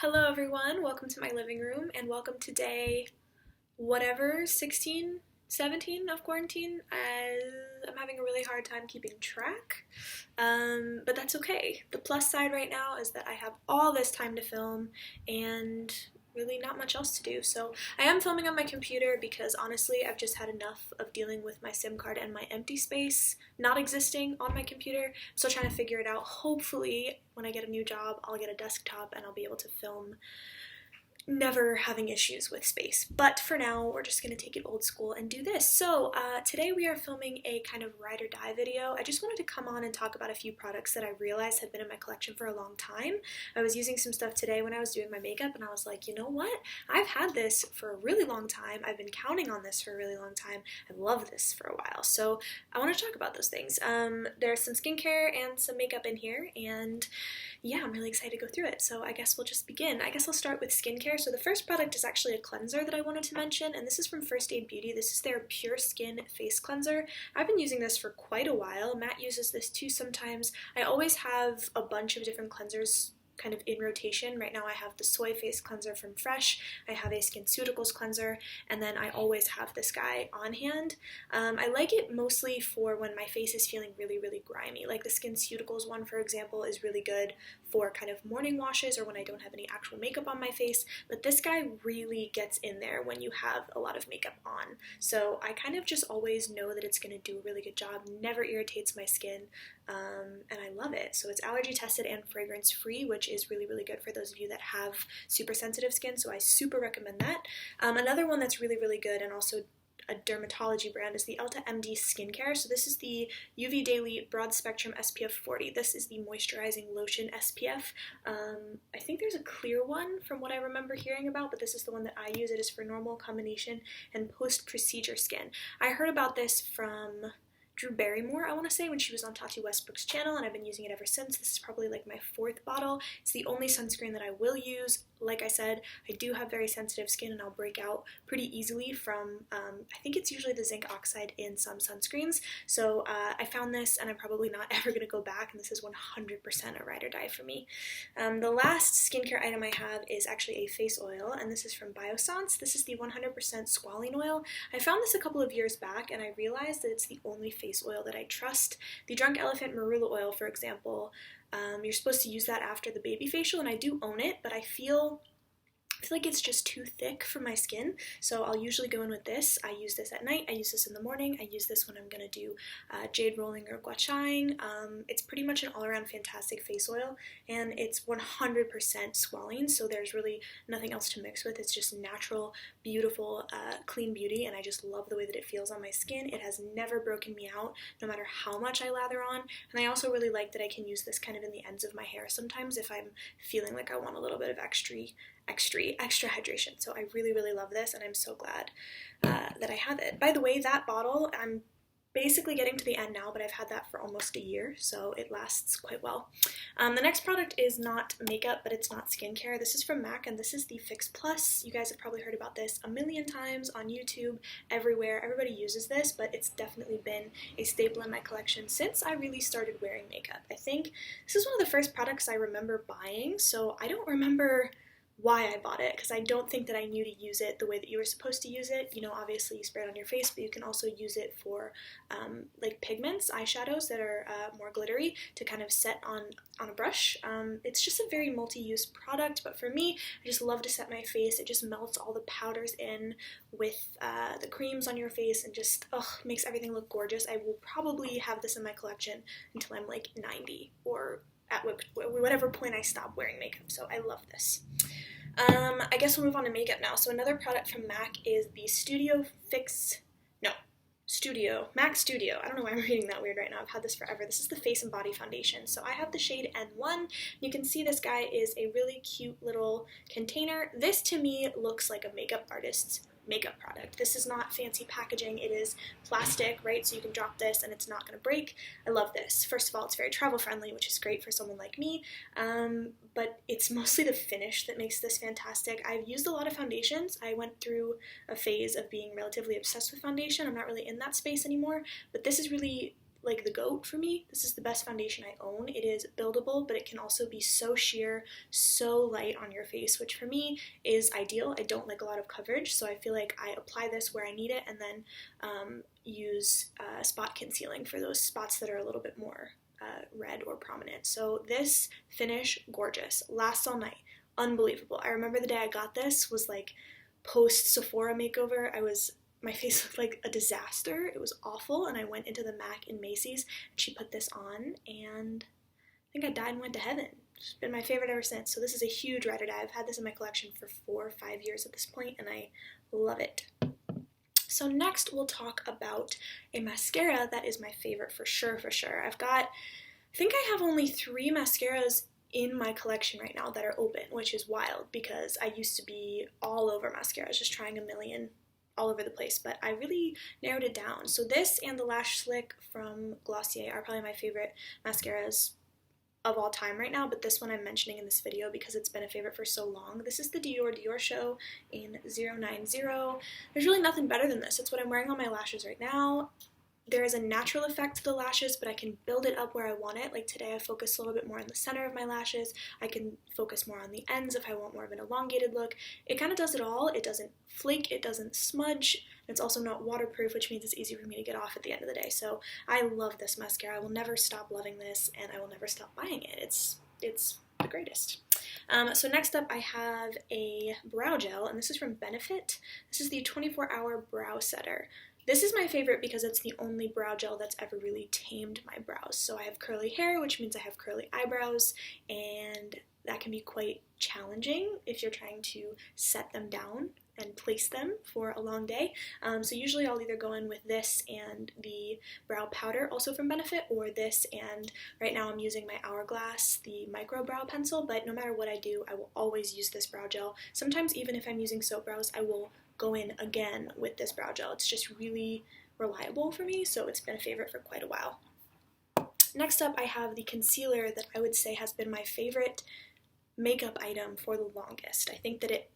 Hello everyone, welcome to my living room and welcome to day whatever, 16, 17 of quarantine. I'm having a really hard time keeping track, but that's okay. The plus side right now is that I have all this time to film and really not much else to do. So I am filming on my computer because honestly I've just had enough of dealing with my SIM card and my empty space not existing on my computer. I'm still trying to figure it out. Hopefully when I get a new job I'll get a desktop and I'll be able to film never having issues with space. But for now, we're just going to take it old school and do this. So today we are filming a kind of ride or die video. I just wanted to come on and talk about a few products that I realized had been in my collection for a long time. I was using some stuff today when I was doing my makeup and I was like, you know what? I've had this for a really long time. I've been counting on this for a really long time. I've loved this for a while. So I want to talk about those things. There's some skincare and some makeup in here, and yeah, I'm really excited to go through it. So I guess we'll just begin. I guess I'll start with skincare. So the first product is actually a cleanser that I wanted to mention, and this is from First Aid Beauty. This is their Pure Skin Face Cleanser. I've been using this for quite a while. Matt uses this too sometimes. I always have a bunch of different cleansers kind of in rotation. Right now I have the Soy Face Cleanser from Fresh, I have a SkinCeuticals cleanser, and then I always have this guy on hand. I like it mostly for when my face is feeling really, really grimy. Like the SkinCeuticals one, for example, is really good for kind of morning washes or when I don't have any actual makeup on my face, but this guy really gets in there when you have a lot of makeup on. So I kind of just always know that it's going to do a really good job, never irritates my skin, and I love it. So it's allergy tested and fragrance free, which is really, really good for those of you that have super sensitive skin, so I super recommend that. Another one that's really, really good and also a dermatology brand is the Elta MD Skincare. So this is the UV Daily Broad Spectrum SPF 40. This is the moisturizing lotion SPF. I think there's a clear one from what I remember hearing about, but this is the one that I use. It is for normal, combination, and post-procedure skin. I heard about this from Drew Barrymore, I want to say, when she was on Tati Westbrook's channel, and I've been using it ever since. This is probably like my fourth bottle. It's the only sunscreen that I will use. Like I said, I do have very sensitive skin and I'll break out pretty easily from, I think it's usually the zinc oxide in some sunscreens. So I found this and I'm probably not ever going to go back, and this is 100% a ride or die for me. The last skincare item I have is actually a face oil, and this is from Biossance. This is the 100% Squalane Oil. I found this a couple of years back and I realized that it's the only face oil that I trust. The Drunk Elephant Marula oil, for example, you're supposed to use that after the baby facial, and I do own it, but I feel like it's just too thick for my skin, so I'll usually go in with this. I use this at night, I use this in the morning, I use this when I'm going to do jade rolling or gua shaing. It's pretty much an all-around fantastic face oil, and it's 100% squalene, so there's really nothing else to mix with. It's just natural, beautiful, clean beauty, and I just love the way that it feels on my skin. It has never broken me out, no matter how much I lather on, and I also really like that I can use this kind of in the ends of my hair sometimes if I'm feeling like I want a little bit of extra hydration. So I really, really love this, and I'm so glad that I have it. By the way, that bottle, I'm basically getting to the end now, but I've had that for almost a year, so it lasts quite well. The next product is not makeup, but it's not skincare. This is from MAC, and this is the Fix Plus. You guys have probably heard about this a million times on YouTube, everywhere. Everybody uses this, but it's definitely been a staple in my collection since I really started wearing makeup. I think this is one of the first products I remember buying, so I don't remember why I bought it, because I don't think that I knew to use it the way that you were supposed to use it. You know, obviously you spray it on your face, but you can also use it for like pigments, eyeshadows that are more glittery to kind of set on a brush. It's just a very multi-use product, but for me, I just love to set my face. It just melts all the powders in with the creams on your face and just makes everything look gorgeous. I will probably have this in my collection until I'm like 90 or at whatever point I stop wearing makeup, so I love this. I guess we'll move on to makeup now. So another product from MAC is the MAC Studio. I don't know why I'm reading that weird right now. I've had this forever. This is the Face and Body Foundation. So I have the shade N1. You can see this guy is a really cute little container. This to me looks like a makeup artist's makeup product. This is not fancy packaging. It is plastic, right? So you can drop this and it's not going to break. I love this. First of all, it's very travel friendly, which is great for someone like me, but it's mostly the finish that makes this fantastic. I've used a lot of foundations. I went through a phase of being relatively obsessed with foundation. I'm not really in that space anymore, but this is really like the GOAT for me. This is the best foundation I own. It is buildable, but it can also be so sheer, so light on your face, which for me is ideal. I don't like a lot of coverage, so I feel like I apply this where I need it and then use spot concealing for those spots that are a little bit more red or prominent. So this finish, gorgeous, lasts all night, unbelievable. I remember the day I got this was like post Sephora makeover. My face looked like a disaster. It was awful, and I went into the MAC in Macy's, and she put this on, and I think I died and went to heaven. It's been my favorite ever since. So this is a huge ride or die. I've had this in my collection for 4 or 5 years at this point, and I love it. So next we'll talk about a mascara that is my favorite for sure. I think I have only 3 mascaras in my collection right now that are open, which is wild because I used to be all over mascaras, just trying a million all over the place, but I really narrowed it down. So this and the Lash Slick from Glossier are probably my favorite mascaras of all time right now, but this one I'm mentioning in this video because it's been a favorite for so long. This is the Diorshow in 090. There's really nothing better than this. It's what I'm wearing on my lashes right now. There is a natural effect to the lashes, but I can build it up where I want it. Like today I focus a little bit more on the center of my lashes. I can focus more on the ends if I want more of an elongated look. It kind of does it all. It doesn't flake, it doesn't smudge, and it's also not waterproof, which means it's easy for me to get off at the end of the day. So I love this mascara. I will never stop loving this, and I will never stop buying it. It's the greatest. So next up I have a brow gel, and this is from Benefit. This is the 24-hour brow setter. This is my favorite because it's the only brow gel that's ever really tamed my brows. So I have curly hair, which means I have curly eyebrows, and that can be quite challenging if you're trying to set them down and place them for a long day. So usually I'll either go in with this and the brow powder, also from Benefit, or this, and right now I'm using my Hourglass, the micro brow pencil, but no matter what I do, I will always use this brow gel. Sometimes even if I'm using soap brows, I will go in again with this brow gel. It's just really reliable for me, so it's been a favorite for quite a while. Next up, I have the concealer that I would say has been my favorite makeup item for the longest. I think that it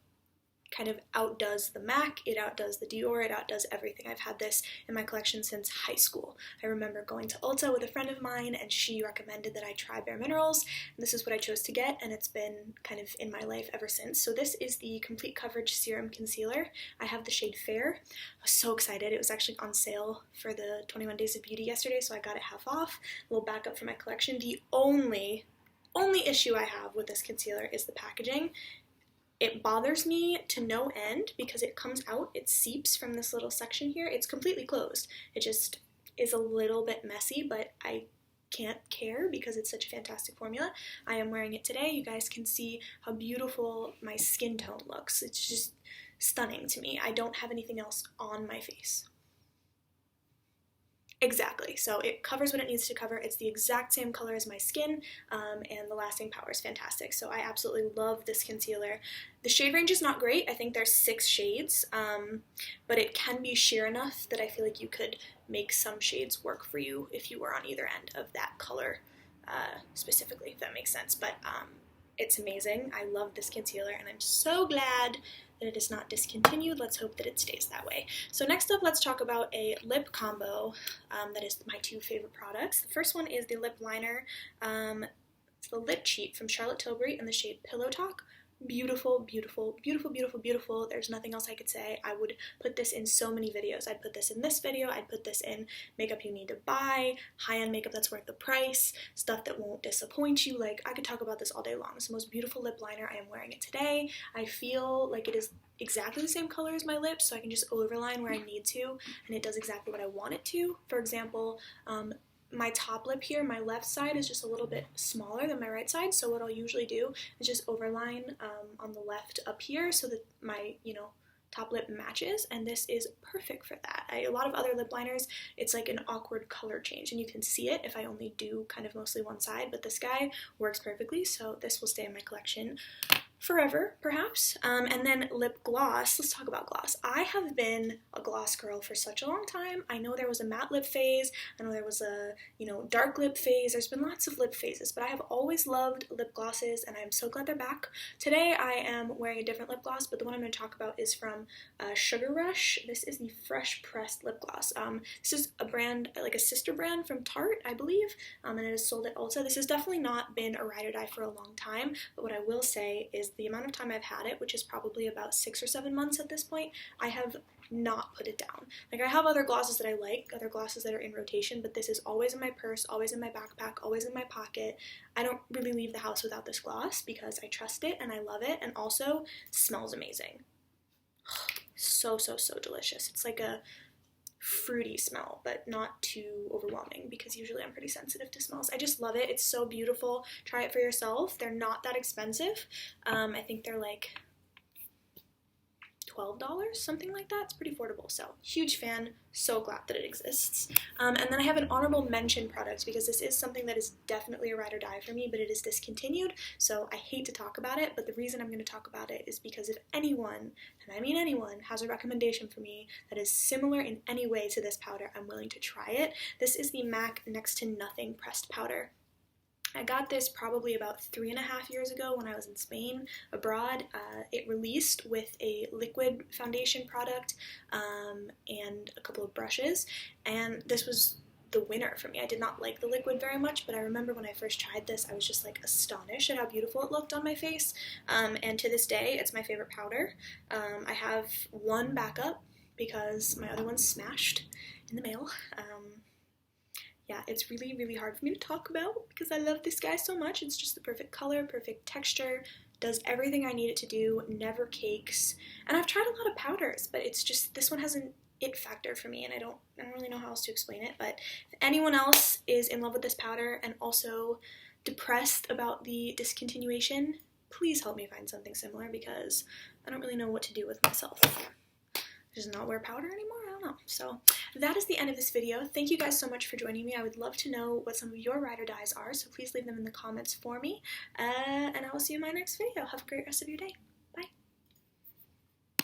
kind of outdoes the MAC, it outdoes the Dior, it outdoes everything. I've had this in my collection since high school. I remember going to Ulta with a friend of mine, and she recommended that I try BareMinerals, and this is what I chose to get, and it's been kind of in my life ever since. So this is the Complete Coverage Serum Concealer. I have the shade Fair. I was so excited. It was actually on sale for the 21 Days of Beauty yesterday, so I got it half off. A little backup for my collection. The only issue I have with this concealer is the packaging. It bothers me to no end because it comes out, it seeps from this little section here. It's completely closed. It just is a little bit messy, but I can't care because it's such a fantastic formula. I am wearing it today. You guys can see how beautiful my skin tone looks. It's just stunning to me. I don't have anything else on my face. Exactly, so it covers what it needs to cover. It's the exact same color as my skin, and the lasting power is fantastic. So I absolutely love this concealer. The shade range is not great. I think there's 6 shades, but it can be sheer enough that I feel like you could make some shades work for you if you were on either end of that color specifically, if that makes sense. But it's amazing. I love this concealer, and I'm so glad that it is not discontinued. Let's hope that it stays that way. So next up, let's talk about a lip combo that is my 2 favorite products. The first one is the lip liner. It's the Lip Cheat from Charlotte Tilbury in the shade Pillowtalk. Beautiful, beautiful, beautiful, beautiful, beautiful. There's nothing else I could say. I would put this in so many videos. I'd put this in this video. I'd put this in makeup you need to buy, high-end makeup that's worth the price, stuff that won't disappoint you. Like, I could talk about this all day long. It's the most beautiful lip liner. I am wearing it today. I feel like it is exactly the same color as my lips, so I can just overline where I need to, and it does exactly what I want it to. For example, my top lip here, my left side is just a little bit smaller than my right side, so what I'll usually do is just overline on the left up here so that my, top lip matches, and this is perfect for that. A lot of other lip liners, it's like an awkward color change, and you can see it if I only do kind of mostly one side, but this guy works perfectly, so this will stay in my collection forever, perhaps. And then lip gloss. Let's talk about gloss. I have been a gloss girl for such a long time. I know there was a matte lip phase. I know there was a, dark lip phase. There's been lots of lip phases, but I have always loved lip glosses, and I'm so glad they're back. Today I am wearing a different lip gloss, but the one I'm going to talk about is from Sugar Rush. This is the Fresh Pressed lip gloss. This is a brand, like a sister brand from Tarte, I believe, and it is sold at Ulta. This has definitely not been a ride or die for a long time, but what I will say is the amount of time I've had it, which is probably about 6 or 7 months at this point, I have not put it down. Like, I have other glosses that I like, other glosses that are in rotation, but this is always in my purse, always in my backpack, always in my pocket. I don't really leave the house without this gloss because I trust it and I love it, and also smells amazing. So, so, so delicious. It's like a fruity smell, but not too overwhelming, because usually I'm pretty sensitive to smells. I just love it. It's so beautiful. Try it for yourself. They're not that expensive. I think they're like $12, something like that. It's pretty affordable, so huge fan. So glad that it exists. And then I have an honorable mention product, because this is something that is definitely a ride or die for me, but it is discontinued, so I hate to talk about it, but the reason I'm going to talk about it is because if anyone, and I mean anyone, has a recommendation for me that is similar in any way to this powder, I'm willing to try it. This is the MAC Next to Nothing Pressed Powder. I got this probably about 3.5 years ago when I was in Spain abroad. It released with a liquid foundation product and a couple of brushes, and this was the winner for me. I did not like the liquid very much, but I remember when I first tried this, I was just like astonished at how beautiful it looked on my face, and to this day, it's my favorite powder. I have one backup because my other one's smashed in the mail. Yeah, it's really, really hard for me to talk about because I love this guy so much. It's just the perfect color, perfect texture, does everything I need it to do, never cakes. And I've tried a lot of powders, but it's just, this one has an it factor for me, and I don't really know how else to explain it. But if anyone else is in love with this powder and also depressed about the discontinuation, please help me find something similar, because I don't really know what to do with myself. Just not wear powder anymore? I don't know. So that is the end of this video. Thank you guys so much for joining me. I would love to know what some of your ride or dies are, so please leave them in the comments for me. And I will see you in my next video. Have a great rest of your day.